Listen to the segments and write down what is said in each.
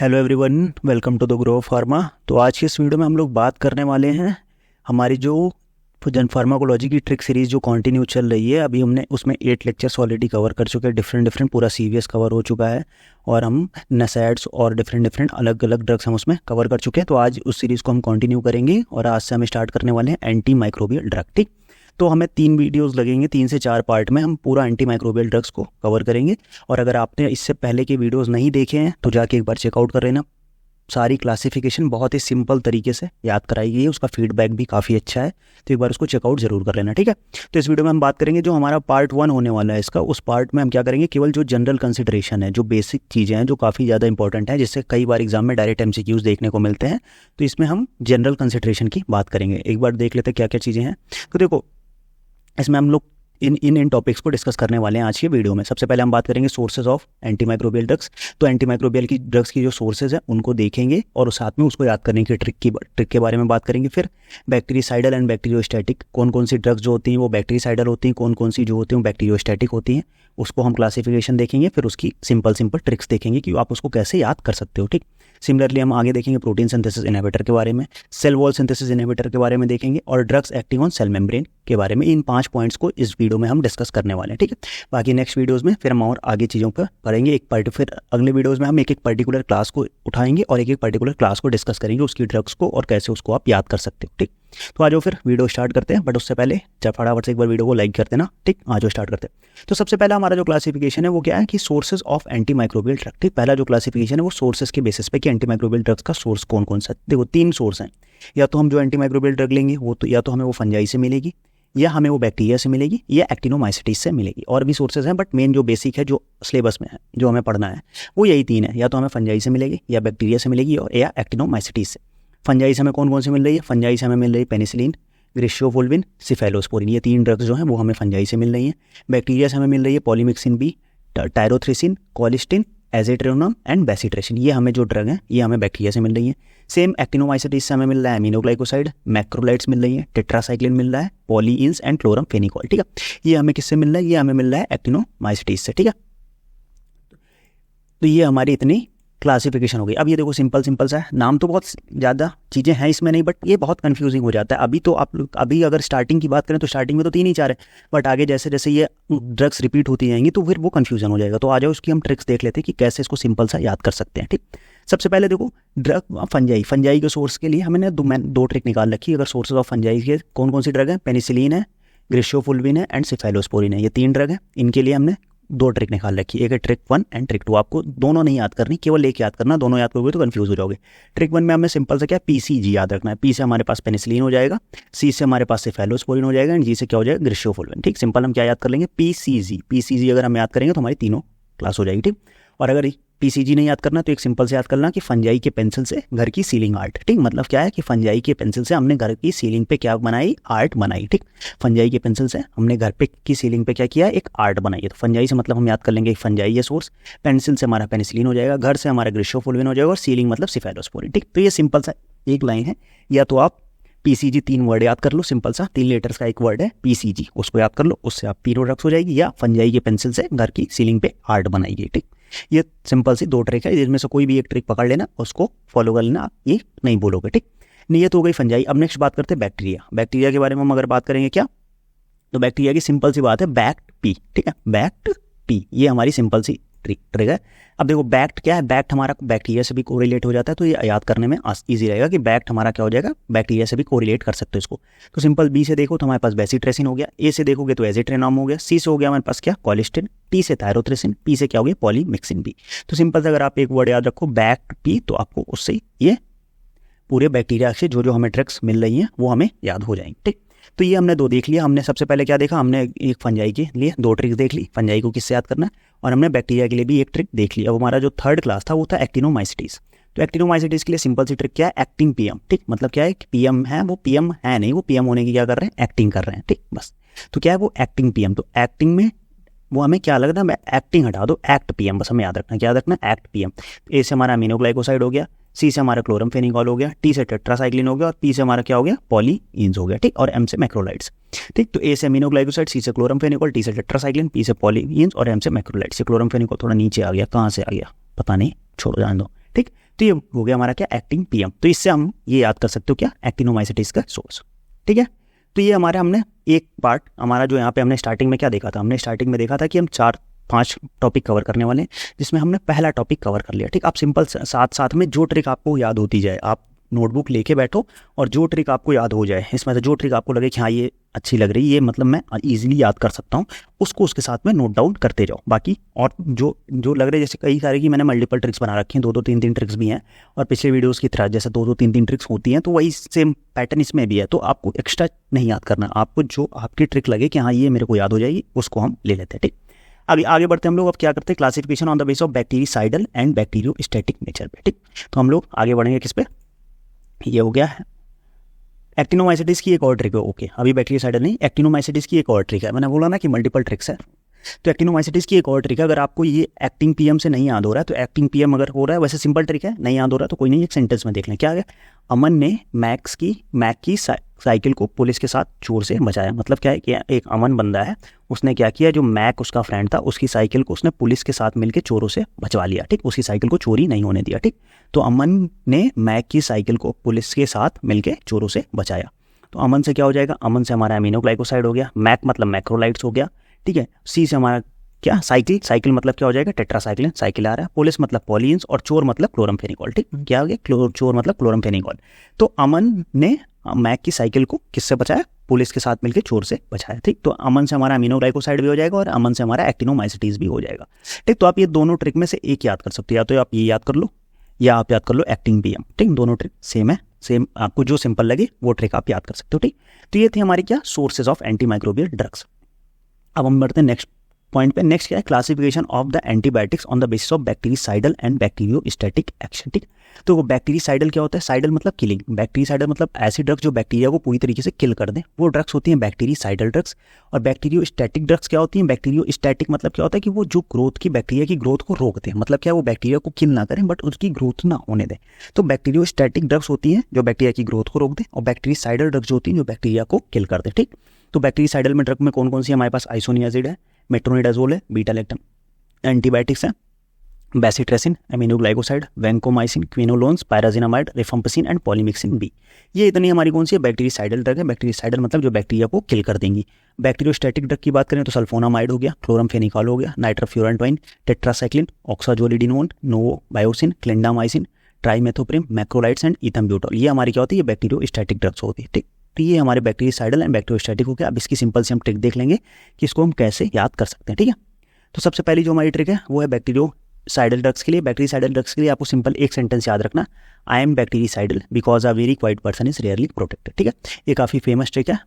Hello everyone, welcome to the Grow Pharma. तो आज की इस वीडियो में हम लोग बात करने वाले हैं हमारी जो जन फार्माकोलॉजी की ट्रिक सीरीज़ जो कंटिन्यू चल रही है। अभी हमने उसमें 8 लेक्चर्स ऑलरेडी कवर कर चुके हैं। डिफरेंट पूरा सीवीएस कवर हो चुका है और हम नसैड्स और डिफरेंट अलग अलग ड्रग्स हम उसमें कवर कर चुके हैं। तो आज उस सीरीज़ को हम कंटिन्यू करेंगे और आज से हम स्टार्ट करने वाले हैं एंटी माइक्रोबियल ड्रग। ठीक, तो हमें 3 वीडियोस लगेंगे, 3 से 4 पार्ट में हम पूरा एंटी माइक्रोबियल ड्रग्स को कवर करेंगे। और अगर आपने इससे पहले के वीडियोस नहीं देखे हैं तो जाके एक बार चेकआउट कर लेना। सारी क्लासिफिकेशन बहुत ही सिंपल तरीके से याद कराई गई है, उसका फीडबैक भी काफ़ी अच्छा है, तो एक बार उसको चेकआउट जरूर कर लेना। ठीक है, तो इस वीडियो में हम बात करेंगे जो हमारा पार्ट 1 होने वाला है इसका। उस पार्ट में हम क्या करेंगे, केवल जो जनरल कंसिडरेशन है, जो बेसिक चीज़ें हैं जो काफ़ी ज़्यादा इंपॉर्टेंट है, जिससे कई बार एग्जाम में डायरेक्ट एमसीक्यूज देखने को मिलते हैं, तो इसमें हम जनरल कंसिडरेशन की बात करेंगे। एक बार देख लेते हैं क्या क्या चीज़ें हैं। तो देखो, इसमें हम लोग इन टॉपिक्स को डिस्कस करने वाले हैं आज के वीडियो में। सबसे पहले हम बात करेंगे sources of anti microbial drugs. तो एंटी माइक्रोबियल की ड्रग्स की जो सोर्सेज हैं उनको देखेंगे और साथ में उसको याद करने की ट्रिक के बारे में बात करेंगे। फिर बैक्टीरियासाइडल एंड बैक्टीरियोस्टैटिक, कौन कौन सी ड्रग्स जो होती हैं वो बैक्टीरियासाइडल होती हैं, कौन कौन सी जो होती हैं वो बैक्टीरियोस्टैटिक होती हैं, उसको हम क्लासिफिकेशन देखेंगे। फिर उसकी सिंपल ट्रिक्स देखेंगे कि आप उसको कैसे याद कर सकते हो। ठीक, सिमिलरली हम आगे देखेंगे प्रोटीन सिंथेसिस इनहिबिटर के बारे में, सेल वॉल सिंथेसिस इनहिबिटर के बारे में देखेंगे और drugs acting on sale membrane के बारे में। इन 5 पॉइंट्स को इस वीडियो में हम डिस्कस करने वाले हैं। ठीक है, बाकी नेक्स्ट वीडियोस में फिर हम और आगे चीज़ों पर करेंगे। फिर अगले वीडियोस में हम एक पर्टिकुलर क्लास को उठाएंगे और एक पर्टिकुलर क्लास को डिस्कस करेंगे, उसकी ड्रग्स को और कैसे उसको आप याद कर सकते हो। ठीक, तो आज फिर वीडियो स्टार्ट करते हैं, बट उससे पहले जब फटाफट से एक बार वीडियो को लाइक करते ना। ठीक, आज स्टार्ट करते हैं। तो सबसे पहला हमारा जो क्लासिफिकेशन है वो क्या है कि sources of anti microbial drug. ठीक, पहला जो क्लासिफिकेशन है वो सोर्सेज के बेसिस पे कि एंटी माइक्रोबियल ड्रग्स का सोर्स कौन कौन सा। देखो 3 सोर्स हैं, या तो हम जो एंटी माइक्रोबियल ड्रग लेंगे वो तो या तो हमें वो फंजाई से मिलेगी, या हमें वो बैक्टीरिया से मिलेगी, या एक्टिनोमाइसिटीज से मिलेगी। और भी सोर्सेज हैं, बट मेन जो बेसिक है जो सिलेबस में है जो हमें पढ़ना है वो यही 3 है, या तो हमें फंजाई से मिलेगी, या बैक्टीरिया से मिलेगी, और या एक्टिनोमाइसिटीज से। फंजाई से हमें कौन कौन सी मिल रही है? फंजाई से हमें मिल रही है पेनिसिलिन, ग्रिशियोफुल्विन, सिफेलोस्पोरिन, ये 3 ड्रग्स जो हैं वो हमें फंजाई से मिल रही हैं। बैक्टीरिया से हमें मिल रही है पॉलीमिक्सिन बी, टायरोथ्रिसिन, कॉलिस्टिन, एजेट्रोनम एंड बेसिट्रेसिन। ये हमें जो ड्रग हैं ये हमें बैक्टीरिया से मिल रही है। सेम एक्टिनोमाइसिटीज से हमें मिल रहा है अमीनोग्लाइकोसाइड, मैक्रोलाइड्स मिल रही है, टेट्रासाइक्लिन मिल रहा है, पॉलीइंस एंड क्लोरमफेनिकॉल। ठीक है, ये हमें किससे मिल रहा है? ये हमें मिल रहा है एक्टिनोमाइसिटीज से। ठीक है, तो ये हमारी इतनी क्लासिफिकेशन हो गई। अब ये देखो सिंपल सा है, नाम तो बहुत ज़्यादा चीज़ें हैं इसमें नहीं, बट ये बहुत कंफ्यूजिंग हो जाता है। अभी तो आप लोग अभी अगर स्टार्टिंग की बात करें तो स्टार्टिंग में तो 3 ही 4 है, बट आगे जैसे जैसे ये ड्रग्स रिपीट होती जाएंगी तो फिर वो कन्फ्यूजन हो जाएगा। तो आ जाओ उसकी हम ट्रिक्स देख लेते हैं कि कैसे इसको सिंपल सा याद कर सकते हैं। ठीक, सबसे पहले देखो ड्रग फंजाई के सोर्स के लिए हमने 2 ट्रिक निकाल रखी। अगर सोर्सेज ऑफ फंजाई के कौन कौन सी ड्रग है? पेनिसिलिन है, ग्रिशियोफुल्विन है एंड सिफेलोस्पोरिन है। ये 3 ड्रग है, इनके लिए हमने 2 ट्रिक निकाल रखी है। एक है ट्रिक 1 एंड ट्रिक 2। आपको दोनों नहीं याद करनी, केवल एक याद करना, दोनों याद करोगे तो कंफ्यूज हो जाओगे। ट्रिक 1 में हमें सिंपल से क्या पीसीजी याद रखना है। पी से हमारे पास पेनिसिलिन हो जाएगा, सी से हमारे पास सिफेलोस्पोरिन हो जाएगा, एंड जी से क्या हो जाएगा? ग्रिशियोफुल्विन। ठीक, सिंपल हम क्या याद कर लेंगे? पीसीजी अगर हम याद करेंगे तो हमारी तीनों क्लास हो जाएगी। ठीक, और अगर पीसीजी नहीं याद करना तो एक सिंपल से याद करना कि फंजाई के पेंसिल से घर की सीलिंग आर्ट। ठीक, मतलब क्या है कि फंजाई के पेंसिल से हमने घर की सीलिंग पे क्या बनाई? आर्ट बनाई। ठीक, फंजाई के पेंसिल से हमने घर पे की सीलिंग पे क्या किया? एक आर्ट बनाई है। तो फंजाई से मतलब हम याद कर लेंगे फंजाई है सोर्स, पेंसिल से हमारा पेनिसिलिन हो जाएगा, घर से हमारा ग्रिशियोफुल्विन हो जाएगा, और सीलिंग मतलब सिफेलोस्पोरिन। ठीक, तो ये सिंपल सा एक लाइन है। या तो आप पीसीजी 3 वर्ड याद कर लो, सिंपल सा 3 लेटर्स का एक वर्ड है पीसीजी, उसको याद कर लो, उससे आप तीनों ड्रग्स हो जाएगी। या फंजाई के पेंसिल से घर की सीलिंग पे आर्ट बनाएगी। ठीक, ये सिंपल सी 2 ट्रिक है, जिसमें से कोई भी एक ट्रिक पकड़ लेना, उसको फॉलो कर लेना, ये नहीं बोलोगे। ठीक, नियत हो गई फंजाई। अब नेक्स्ट बात करते हैं बैक्टीरिया। बैक्टीरिया के बारे में हम अगर बात करेंगे क्या, तो बैक्टीरिया की सिंपल सी बात है बैक्ट पी। ठीक है, बैक्ट पी, ये हमारी सिंपल सी ट्रिक है। अब देखो बैक्ट क्या है? बैक्ट हमारा बैक्टीरिया से भी कोरिलेट हो जाता है, तो ये याद करने में ईजी रहेगा कि बैक्ट हमारा क्या हो जाएगा? बैक्टीरिया से भी कोरिलेट कर सकते हो इसको। तो सिंपल बी से देखो तो हमारे पास बेसिट्रेसिन हो गया, ए से देखोगे तो एजेट्रेनम हो गया, सी से हो गया हमारे पास क्या? कॉलिस्टिन, टी से थायरोथ्रिसिन, पी से क्या हो गया? Polymyxin B. तो सिंपल से अगर आप एक वर्ड याद रखो बैक्ट पी, तो आपको उससे ये पूरे बैक्टीरिया से जो हमें ड्रग्स मिल रही हैं वो हमें याद हो जाएंगे। ठीक, तो ये हमने 2 देख लिया। हमने सबसे पहले क्या देखा? हमने एक फंजाई के लिए 2 ट्रिक देख ली, फंजाई को किससे याद करना है, और हमने बैक्टीरिया के लिए भी एक ट्रिक देख ली। अब हमारा जो 3rd क्लास था वो था एक्टिनोमाइसिटीज। तो एक्टिनोमाइसिटीज के लिए सिंपल सी ट्रिक क्या है? Acting PM. ठीक, मतलब क्या है कि पीएम है, वो पीएम है नहीं, वो पीएम होने की क्या कर रहे हैं? एक्टिंग कर रहे हैं। ठीक, बस। तो क्या है वो एक्टिंग पीएम। तो एक्टिंग में वो हमें क्या लगना है? एक्टिंग हटा दो, एक्ट पीएम, बस हमें याद रखना। क्या याद रखना? Act PM. ए से हमारा अमीनोग्लाइकोसाइड हो गया, सी से हमारा क्लोरमफेनिकॉल हो गया, टी से टेट्रासाइक्लिन हो गया, और पी से हमारा क्या हो गया? पॉलीइंस हो गया। ठीक, और एम से मैक्रोलाइड्स। ठीक, तो ए से अमीनोग्लाइकोसाइड, सी से क्लोरमफेनिकॉल, टी से टेट्रासाइक्लिन, पी से पॉलीइंस, और एम से मैक्रोलाइड्स। से क्लोरमफेनिकॉल थोड़ा नीचे आ गया, कहाँ से आ गया पता नहीं, छोड़ो जान दो। ठीक। तो ये हो गया हमारा क्या, एक्टिन पीएम। तो इससे हम ये याद कर सकते हो क्या, एक्टिनोमाइसिटिस का सोर्स। ठीक है। तो ये हमारे हमने एक पार्ट हमारा जो यहाँ पे हमने स्टार्टिंग में क्या देखा था, हमने स्टार्टिंग में देखा था कि हम 4-5 टॉपिक कवर करने वाले हैं, जिसमें हमने पहला टॉपिक कवर कर लिया। ठीक। आप सिंपल साथ साथ में जो ट्रिक आपको याद होती जाए, आप नोटबुक लेके बैठो और जो ट्रिक आपको याद हो जाए, इसमें से जो ट्रिक आपको लगे कि हाँ ये अच्छी लग रही है, ये मतलब मैं इजीली याद कर सकता हूँ, उसको उसके साथ में नोट डाउन करते जाओ। बाकी और जो जो लग रहे हैं, जैसे कई सारे की मैंने मल्टीपल ट्रिक्स बना रखी हैं, 2-2 3-3 ट्रिक्स भी हैं, और पिछले वीडियोस की तरह जैसे 2-2 3-3 ट्रिक्स होती हैं, तो वही सेम पैटर्न इसमें भी है। तो आपको एक्स्ट्रा नहीं याद करना, आपको जो आपकी ट्रिक लगे कि हाँ ये मेरे को याद हो जाएगी, उसको हम ले लेते हैं। ठीक। अभी आगे बढ़ते हैं हम लोग। अब क्या करते हैं, classification on the base of bactericidal and bacteriostatic nature पे। ठीक। तो हम लोग आगे बढ़ेंगे किस पे, ये हो गया एक्टिनोमाइसिटिस की एक और ट्रिक है। ओके, अभी बैक्टीरियासाइडल नहीं, एक्टिनोमाइसिटिस की एक और ट्रिक है। मैंने बोला ना कि मल्टीपल ट्रिक्स है, तो एक्टिनोमाइसिटिस की एक और ट्रिक है। अगर आपको ये एक्टिंग पीएम से नहीं याद हो रहा है, तो एक्टिंग पीएम अगर हो रहा है, वैसे सिंपल ट्रिक है, नहीं याद हो रहा तो कोई नहीं, एक सेंटेंस में देख लें। क्या है, अमन ने मैक की साइकिल को पुलिस के साथ चोर से बचाया। मतलब क्या है कि एक अमन बंदा है, उसने क्या किया, जो मैक उसका फ्रेंड था, उसकी साइकिल को उसने पुलिस के साथ मिलकर चोरों से बचवा लिया। ठीक। उसकी साइकिल को चोरी नहीं होने दिया। ठीक। तो अमन ने मैक की साइकिल को पुलिस के साथ मिलकर चोरों से बचाया। तो अमन से क्या हो जाएगा, अमन से हमारा अमीनोग्लाइकोसाइड हो गया, मैक मतलब मैक्रोलाइट्स हो गया। ठीक है। सी से हमारा क्या, साइकिल मतलब क्या हो जाएगा, टेट्रासाइक्लिन, साइकिल आ रहा है। पुलिस मतलब पॉलीन्स, और चोर मतलब क्लोरमफेनिकॉल। ठीक। क्या हो गया, चोर मतलब क्लोरमफेनिकॉल। तो अमन ने मैक की साइकिल को किससे बचाया, पुलिस के साथ मिलकर चोर से बचाया। ठीक। तो अमन से हमारा अमीनोग्लाइकोसाइड भी हो जाएगा और अमन से हमारा एक्टिनोमाइसिटिस भी हो जाएगा। ठीक। तो आप ये दोनों ट्रिक में से एक याद कर सकते हो, या तो आप ये याद कर लो या आप याद कर लो एक्टिंग पीएम। ठीक। दोनों ट्रिक सेम है, सेम, आपको जो सिंपल लगे वो ट्रिक आप याद कर सकते हो। ठीक। तो ये थी हमारी क्या, सोर्सेज ऑफ एंटीमाइक्रोबियल ड्रग्स। अब हम बढ़ते हैं नेक्स्ट पॉइंट पे। नेक्स्ट क्या है, classification of the antibiotics on the basis of bactericidal and bacteriostatic action. ठीक। तो वो बैक्टीरियासाइडल क्या होता है, साइडल मतलब किलिंग, बैक्टीरियासाइडल मतलब ऐसी ड्रग्स जो बैक्टीरिया को पूरी तरीके से किल कर दें, वो ड्रग्स होती हैं बैक्टीरियासाइडल ड्रग्स। और बैक्टीरियोस्टैटिक ड्रग्स क्या होती हैं, बैक्टीरियोस्टैटिक मतलब क्या होता है कि वो जो ग्रोथ की, बैक्टीरिया की ग्रोथ को रोक दें। मतलब क्या, वो बैक्टीरिया को किल ना करें बट उसकी ग्रोथ ना होने दें। तो बैक्टीरियोस्टैटिक ड्रग्स होती हैं जो बैक्टीरिया की ग्रोथ को रोक दें, और बैक्टीरियासाइडल ड्रग्स जो होती हैं जो बैक्टीरिया को किल कर दें। ठीक। तो बैक्टीरियासाइडल में ड्रग में कौन कौन सी हमारे पास, आइसोनियाजिड है, मेट्रोनिडाजोल है, बीटा लैक्टम। एंटीबायोटिक्स है bacitracin, aminoglycoside, vancomycin, quinolones, pyrazinamide, rifampicin and polymyxin B. ये इतनी हमारी कौन सी है, बैक्टीरियासाइडल ड्रग है। बैक्टीरियासाइडल मतलब जो बैक्टीरिया को किल कर देंगी। बैक्टीरियोस्टैटिक ड्रग की बात करें तो सल्फोनामाइड हो गया, क्लोरमफेनिकॉल हो गया, nitrofurantoin, tetracycline, oxazolidinone, novobiocin, clindamycin, trimethoprim, macrolides and ethambutol. ये हमारी क्या होती है, बैक्टीरियोस्टैटिक ड्रग्स होती है। ठीक। तो ये हमारे बैक्टीरियासाइडल एंड बैक्टीरियोस्टैटिक हो गया। अब इसकी सिंपल से हम ट्रिक देख लेंगे कि इसको हम कैसे याद कर सकते हैं। ठीक है। तो सबसे पहली जो हमारी ट्रिक है वो है बैक्टीरियोसाइडल ड्रग्स के लिए। बैक्टीरियासाइडल ड्रग्स के लिए आपको सिंपल एक सेंटेंस याद रखना, आई am bactericidal because uh very quite person is rarely protected. ठीक है। ये काफ़ी फेमस ट्रिक है,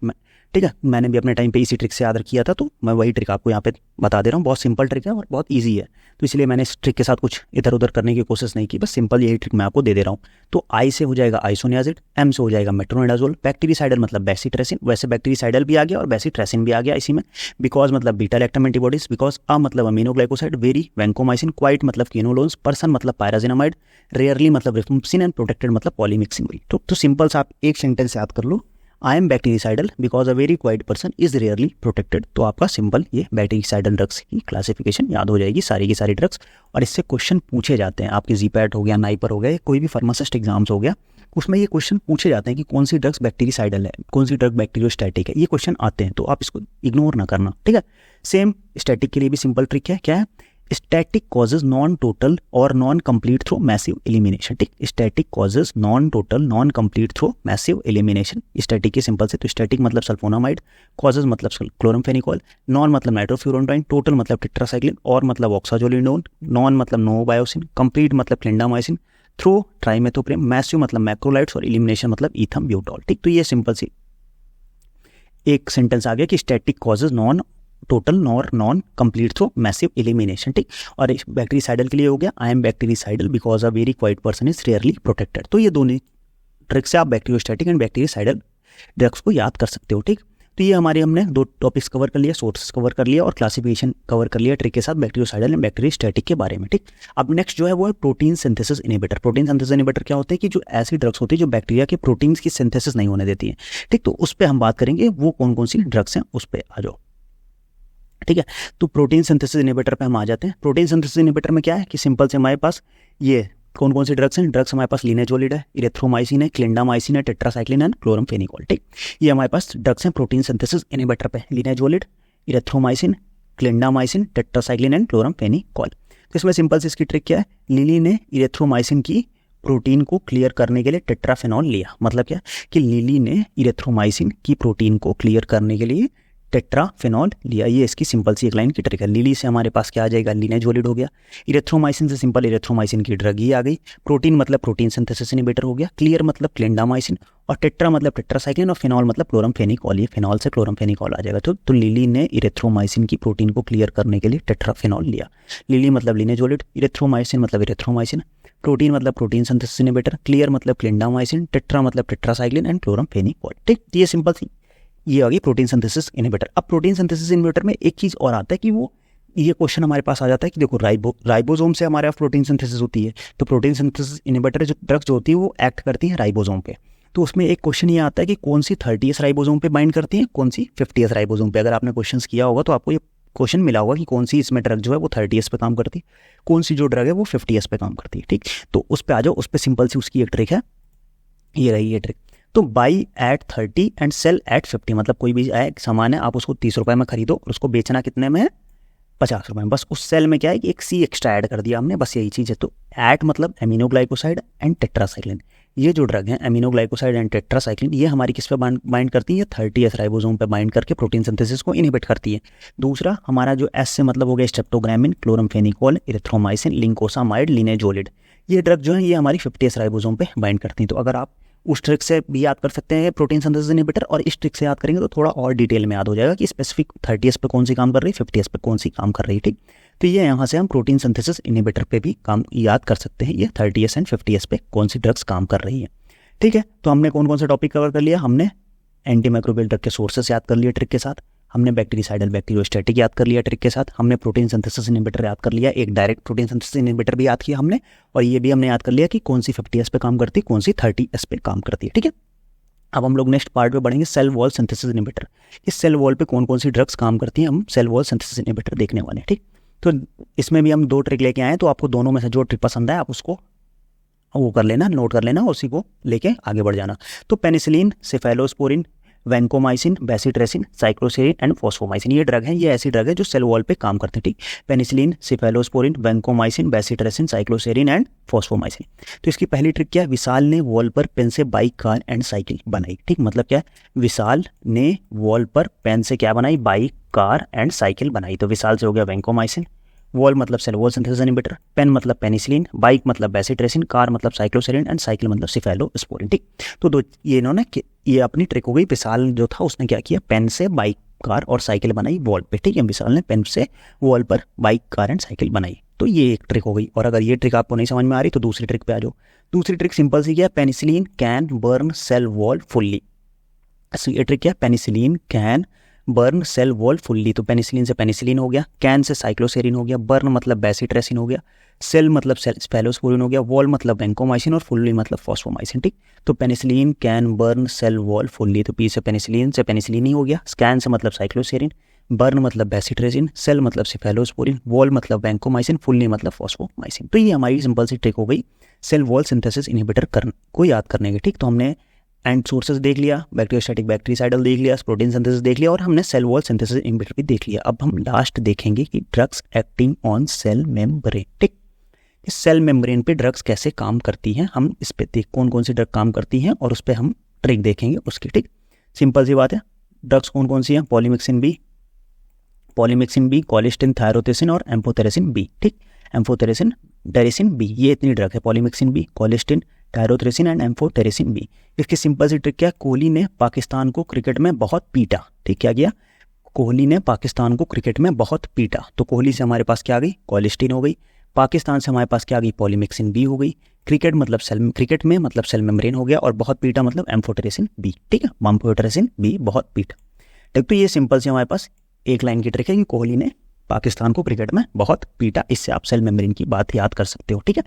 ठीक है, मैंने भी अपने टाइम पे इसी ट्रिक से याद किया था, तो मैं वही ट्रिक आपको यहाँ पे बता दे रहा हूँ। बहुत सिंपल ट्रिक है और बहुत ईजी है, तो इसलिए मैंने इस ट्रिक के साथ कुछ इधर उधर करने की कोशिश नहीं की, बस सिंपल यही ट्रिक मैं आपको दे रहा हूँ। तो आई से हो जाएगा आइसोनियाजिड, एम से हो जाएगा मेट्रोनिडाजोल, बैक्टीरियासाइडल मतलब बेसिट्रेसिन, वैसे बैक्टीरियासाइडल भी आ गया और बेसिट्रेसिन भी आ गया इसी में। बिकॉज मतलब beta lactam antibodies, because uh मतलब अमीनोग्लाइकोसाइड, वेरी वैंकोमाइसिन, क्वाइट मतलब क्विनोलोन्स, पर्सन मतलब पायराजिनामाइड, रेयरली मतलब रिफम्पसिन एंड प्रोटेक्टेड मतलब पॉलीमिक्सिन। तो सिंपल सा आप एक सेंटेंस याद कर लो, I am bactericidal because uh very quite person is rarely protected. तो आपका सिंपल ये बैक्टीरियासाइडल ड्रग्स की क्लासिफिकेशन याद हो जाएगी, सारी की सारी ड्रग्स। और इससे क्वेश्चन पूछे जाते हैं, आपके जीपैट हो गया, नाइपर हो गया, कोई भी फार्मासिस्ट एग्जाम्स हो गया, उसमें ये क्वेश्चन पूछे जाते हैं कि कौन सी ड्रग्स बैक्टीरियासाइडल है, कौन सी ड्रग बैक्टीरियोस्टैटिक है, ये क्वेश्चन आते हैं, तो आप इसको इग्नोर ना करना। ठीक है। सेम स्टैटिक के लिए भी सिंपल ट्रिक है, क्या है, स्टैटिक कॉजेज नॉन टोटल और non complete through massive elimination. ठीक, static causes non total non complete through massive elimination. Static के सिंपल से, तो स्टैटिक मतलब सल्फोनामाइड, कॉजेज मतलब क्लोरमफेनिकॉल, नॉन मतलब नाइट्रोफ्यूरोनडाइन, टोटल मतलब टेट्रासाइक्लिन, और मतलब ऑक्साजोलिडोन, नॉन मतलब नोवोबायोसिन, कंप्लीट मतलब क्लिंडामाइसिन, थ्रू ट्राइमेथोप्रिम, मैसिव मतलब मैक्रोलाइट्स, और एलिमिनेशन मतलब इथम्ब्यूटॉल। ठीक, तो ये सिंपल सी एक सेंटेंस आ गया कि static causes non total nor non complete through massive elimination. ठीक, और बैक्टीरियासाइडल के लिए हो गया आई am bactericidal because uh very quite person is rarely protected. तो ये दोनों ट्रिक से आप बैक्टीरियोस्टैटिक एंड बैक्टीरियासाइडल ड्रग्स को याद कर सकते हो। ठीक, तो ये हमारे हमने दो टॉपिक्स कवर कर लिया, सोर्सेस कवर कर लिया और क्लासिफिकेशन कवर कर लिया ट्रिक के साथ बैक्टीरियोसाइडल एंड बैक्टीरियोस्टैटिक के बारे में। ठीक, अब नेक्स्ट जो है वो है protein synthesis inhibitor. Protein synthesis inhibitor क्या होते हैं कि जो ऐसी ड्रग्स होती है जो बैक्टीरिया के प्रोटीन्स की सिंथेसिस नहीं होने देती है। ठीक, तो उस पर हम बात करेंगे, वो कौन कौन सी ड्रग्स हैं उस पर आ जाओ। ठीक है, तो प्रोटीन सिंथेसिस इनहिबिटर पे हम आ जाते हैं। प्रोटीन सिंथेसिस इनहिबिटर में क्या है कि सिंपल से हमारे पास ये कौन कौन सी ड्रग्स हैं? ड्रग्स हमारे पास लिनेजोलिड है, इरेथ्रोमाइसिन है, क्लिंडामाइसिन है, टेट्रासाइक्लिन एंड क्लोरमफेनिकोल। ठीक, ये हमारे पास ड्रग्स हैं प्रोटीन सिंथेसिस इनहिबिटर पे, लिनेजोलिड, इरेथ्रोमाइसिन, क्लिंडामाइसिन, टेट्रासाइक्लिन एंड क्लोरमफेनिकोल। तो इसमें सिंपल सी इसकी ट्रिक क्या है? लिली ने इरेथ्रोमाइसिन की प्रोटीन को क्लियर करने के लिए टेट्राफेनॉल लिया। मतलब क्या कि लिली ने इरेथ्रोमाइसिन की प्रोटीन को क्लियर करने के लिए टेट्राफेनॉल लिया। ये इसकी सिंपल सी एक लाइन की ट्रिक है। लिली से हमारे पास क्या आ जाएगा? लिनेजोलिड हो गया। इरेथ्रोमाइसिन से सिंपल इरेथ्रोमाइसिन की ड्रग ही आ गई। प्रोटीन मतलब प्रोटीन सिंथेसिस इनहिबिटर हो गया। क्लियर मतलब क्लिंडामाइसिन, और टेट्रा मतलब टेट्रासाइक्लिन, और फिनॉल मतलब क्लोरमफेनिकोल। ये फिनॉल से क्लोरमफेनिकोल आ जाएगा। तो लिली ने इरेथ्रोमाइसिन की प्रोटीन को क्लियर करने के लिए टेट्राफेनॉल लिया। लिली मतलब लिनेजोलिड, इरेथ्रोमाइसिन मतलब इरेथ्रोमाइसिन, प्रोटीन मतलब प्रोटीन सिंथेसिस इनहिबिटर, क्लियर मतलब क्लिंडामाइसिन, टेट्रा मतलब टेट्रासाइक्लिन एंड क्लोरमफेनिकोल। ठीक, ये सिंपल सी ये आ गई प्रोटीन सिंथेसिस इनहिबिटर। अब प्रोटीन सिंथेसिस इनहिबिटर में एक चीज़ और आता है कि वो ये क्वेश्चन हमारे पास आ जाता है कि देखो राइबोसोम से हमारे पास प्रोटीन सिंथेसिस होती है, तो प्रोटीन सिंथेसिस इनहिबिटर जो ड्रग्स जो होती है वो एक्ट करती है राइबोसोम पे। तो उसमें एक क्वेश्चन ये आता है कि कौन सी 30th राइबोसोम पे बाइंड करती है, कौन सी 50th राइबोसोम पे। अगर आपने क्वेश्चन किया होगा तो आपको ये क्वेश्चन मिला होगा कि कौन सी इसमें ड्रग जो है वो 30th पे काम करती है, कौन सी जो ड्रग है वो 50th पे काम करती है। ठीक, तो उस पर आ जाओ। उस पर सिंपल सी उसकी एक ट्रिक है, ये रही ये ट्रिक। तो buy at 30 and sell at 50, मतलब कोई भी सामान है आप उसको 30 रुपये में खरीदो और उसको बेचना कितने में है? 50 रुपये में। बस उस सेल में क्या है कि एक सी एक्स्ट्रा ऐड कर दिया हमने, बस यही चीज़ है। तो एट मतलब एमिनोग्लाइकोसाइड एंड टेट्रासाइक्लिन, ये जो ड्रग है एमिनोग्लाइकोसाइड एंड टेट्रासाइक्लिन, ये हमारी किस पे बाइंड करती है? 30th राइबोसोम पे बाइंड करके प्रोटीन सिंथेसिस को इनहिबिट करती है। दूसरा हमारा जो एस से मतलब हो गया स्ट्रेप्टोग्रामिन, क्लोरमफेनिकोल, इरेथ्रोमाइसिन, लिंकोसामाइड, लिनेजोलिड, ये ड्रग जो है ये हमारी 50th राइबोसोम पे बाइंड करती हैं। तो अगर आप उस ट्रिक से भी याद कर सकते हैं प्रोटीन सिंथेसिस इनहिबिटर, और इस ट्रिक से याद करेंगे तो थोड़ा और डिटेल में याद हो जाएगा कि स्पेसिफिक 30th पे कौन सी काम कर रही है, 50th पे कौन सी काम कर रही है। ठीक, तो ये यहाँ से हम प्रोटीन सिंथेसिस इनहिबिटर पे भी काम याद कर सकते हैं, ये 30th एंड 50th पे कौन सी ड्रग्स काम कर रही है। ठीक है, तो हमने कौन कौन से टॉपिक कवर कर लिया? हमने एंटी माइक्रोबियल ड्रग के सोर्सेस याद कर लिए ट्रिक के साथ, हमने बैक्टीरियासाइडल बैक्टीरियोस्टैटिक याद कर लिया ट्रिक के साथ, हमने प्रोटीन सिंथेसिस इनहिबिटर याद कर लिया, एक डायरेक्ट प्रोटीन सिंथेसिस इनहिबिटर भी याद किया हमने, और ये भी हमने याद कर लिया कि कौन सी 50th पे काम करती है, कौन सी 30th पे काम करती है। ठीक है, अब हम लोग नेक्स्ट पार्ट पे बढ़ेंगे, सेल वॉल सिंथेसिस इनहिबिटर। इस सेल वॉल पे कौन कौन सी ड्रग्स काम करती हैं, हम सेल वॉल सिंथेसिस इनहिबिटर देखने वाले हैं। ठीक, तो इसमें भी हम 2 ट्रिक लेके आए हैं, तो आपको दोनों में से जो ट्रिक पसंद है आप उसको वो कर लेना, नोट कर लेना, उसी को लेके आगे बढ़ जाना। तो penicillin, cephalosporin, vancomycin, bacitracin, cycloserine and fosfomycin, ये ड्रग है, ये ऐसी ड्रग है जो सेल वॉल पे काम करते हैं। ठीक, penicillin, cephalosporin, vancomycin, bacitracin, cycloserine and fosfomycin. तो इसकी पहली ट्रिक क्या है? विशाल ने वॉल पर पेन से बाइक, कार एंड साइकिल बनाई। ठीक, मतलब क्या है? विशाल ने वॉल पर पेन से क्या बनाई? बाइक, कार एंड साइकिल बनाई। तो विशाल से हो गया वैंकोमाइसिन, वॉल मतलब cell wall synthesis inhibitor, pen मतलब पेनिसिलिन, बाइक मतलब बेसिट्रेसिन, कार मतलब साइक्लोसेरिन एंड साइकिल मतलब सेफेलोस्पोरिन। ठीक, तो दो ये इन्होंने ये अपनी ट्रिक हो गई। विशाल जो था उसने क्या किया? पेन से बाइक, कार और साइकिल बनाई वॉल पे। ठीक है, विशाल ने पेन से वॉल पर बाइक, कार एंड साइकिल बनाई। तो ये एक ट्रिक हो गई। और अगर ये ट्रिक आपको नहीं समझ में आ रही तो दूसरी ट्रिक पे आ जाओ। दूसरी ट्रिक सिंपल सी क्या है? Penicillin can burn cell wall fully. ये ट्रिक क्या है? Penicillin can burn cell wall fully. तो पेनिसिलिन से पेनिसिलिन हो गया, कैन से साइक्लोसेरिन हो गया, बर्न मतलब बेसिट्रेसिन हो गया, सेल मतलब सेफेलोस्पोरिन हो गया, वॉल मतलब वैंकोमाइसिन और फुल्ली मतलब फॉस्फोमाइसिन। ठीक, तो penicillin can burn cell wall fully, तो पी से पेनिसिलिन ही हो गया, कैन से मतलब साइक्लोसेरिन, बर्न मतलब बेसिट्रेसिन, सेल मतलब सेफेलोस्पोरिन, वॉल मतलब वैंकोमाइसिन, फुल्ली मतलब फॉस्फोमाइसिन। तो ये हमारी सिंपल सी ट्रिक हो गई सेल वॉल सिंथेसिस इनहिबिटर को याद करने की। ठीक, तो हमने एंड सोर्सेज देख लिया, बैक्टीरियोस्टैटिक बैक्टीरियासाइडल देख लिया, प्रोटीन सिंथेसिस देख लिया, और हमने सेल वॉल सिंथेसिस इनहिबिटर भी देख लिया। अब हम लास्ट देखेंगे कि drugs acting on sale membrane. ठीक, इस सेल मेम्ब्रेन पे ड्रग्स कैसे काम करती हैं, हम इस पे देख कौन कौन सी ड्रग काम करती हैं और उस पर हम ट्रिक देखेंगे उसकी। ठीक, सिंपल सी बात है। ड्रग्स कौन कौन सी हैं? पॉलीमिक्सिन बी, कोलिस्टिन, थायरोथेसिन और एम्फोटेरेसिन बी। ठीक, एम्फोटेरेसिन, टेरेसिन बी, ये इतनी ड्रग है। Polymyxin B, colistin, tyrothricin and amphotericin B. इसकी सिंपल सी ट्रिक क्या है? कोहली ने पाकिस्तान को क्रिकेट में बहुत पीटा। ठीक, क्या किया? कोहली ने पाकिस्तान को क्रिकेट में बहुत पीटा। तो कोहली से हमारे पास क्या आ गई? कोलिस्टिन हो गई। पाकिस्तान से हमारे पास क्या आ गई? पॉलीमिक्सिन बी हो गई। क्रिकेट में मतलब सेल मेम्ब्रेन हो गया, और बहुत पीटा मतलब एम्फोटेरेसिन बी। ठीक है, एम्फोटेरेसिन बी, बहुत पीटा। ठीक, तो ये सिंपल सी हमारे पास एक लाइन की ट्रिक है कि कोहली ने पाकिस्तान को क्रिकेट में बहुत पीटा। इससे आप सेल मेम्ब्रेन की बात याद कर सकते हो। ठीक है,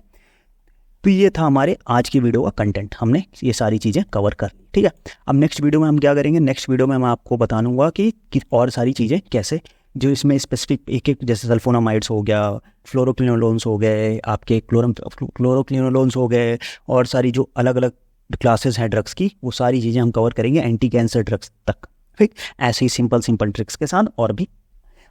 तो ये था हमारे आज की वीडियो का कंटेंट, हमने ये सारी चीज़ें कवर कर ली। ठीक है, अब नेक्स्ट वीडियो में हम क्या करेंगे? नेक्स्ट वीडियो में मैं आपको बता दूंगा कि और सारी चीज़ें कैसे जो इसमें स्पेसिफिक एक एक, जैसे सल्फोनामाइड्स हो गया, फ्लोरोक्लिनोलोन्स हो गए, आपके क्लोरोक्लिनोलोन्स हो गए, और सारी जो अलग अलग क्लासेस हैं ड्रग्स की, वो सारी चीज़ें हम कवर करेंगे एंटी कैंसर ड्रग्स तक। ठीक, ऐसे ही सिंपल सिंपल ट्रिक्स के साथ और भी,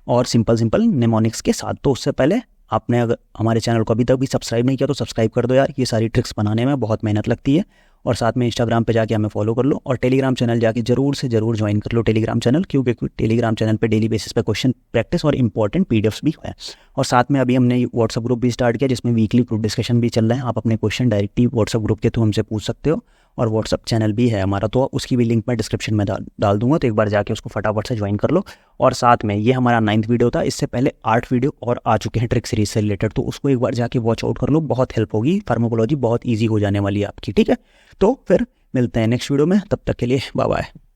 और सिंपल सिंपल नेमोनिक्स के साथ। तो उससे पहले आपने अगर हमारे चैनल को अभी तक भी सब्सक्राइब नहीं किया तो सब्सक्राइब कर दो यार, ये सारी ट्रिक्स बनाने में बहुत मेहनत लगती है। और साथ में इंस्टाग्राम पे जाके हमें फॉलो कर लो, और टेलीग्राम चैनल जाके ज़रूर से ज़रूर ज्वाइन कर लो टेलीग्राम चैनल, क्योंकि टेलीग्राम चैनल पे डेली बेसिस पे क्वेश्चन प्रैक्टिस और इंपॉर्टेंट पीडीएफ्स भी है। और साथ में अभी हमने व्हाट्सअप ग्रुप भी स्टार्ट किया, जिसमें वीकली ग्रुप डिस्कशन भी चल रहा है। आप अपने क्वेश्चन डायरेक्टली व्हाट्सअप ग्रुप के थ्रू हमसे पूछ सकते हो, और व्हाट्सअप चैनल भी है हमारा, तो उसकी भी लिंक मैं डिस्क्रिप्शन में डाल दूंगा, तो एक बार जाके उसको फटाफट से ज्वाइन कर लो। और साथ में ये हमारा 9th वीडियो था, इससे पहले 8 वीडियो और आ चुके हैं ट्रिक सीरीज से रिलेटेड, तो उसको एक बार जाके वॉच आउट कर लो, बहुत हेल्प होगी, फार्माकोलॉजी बहुत ईजी हो जाने वाली है आपकी। ठीक है, तो फिर मिलते हैं नेक्स्ट वीडियो में, तब तक के लिए बाय बाय।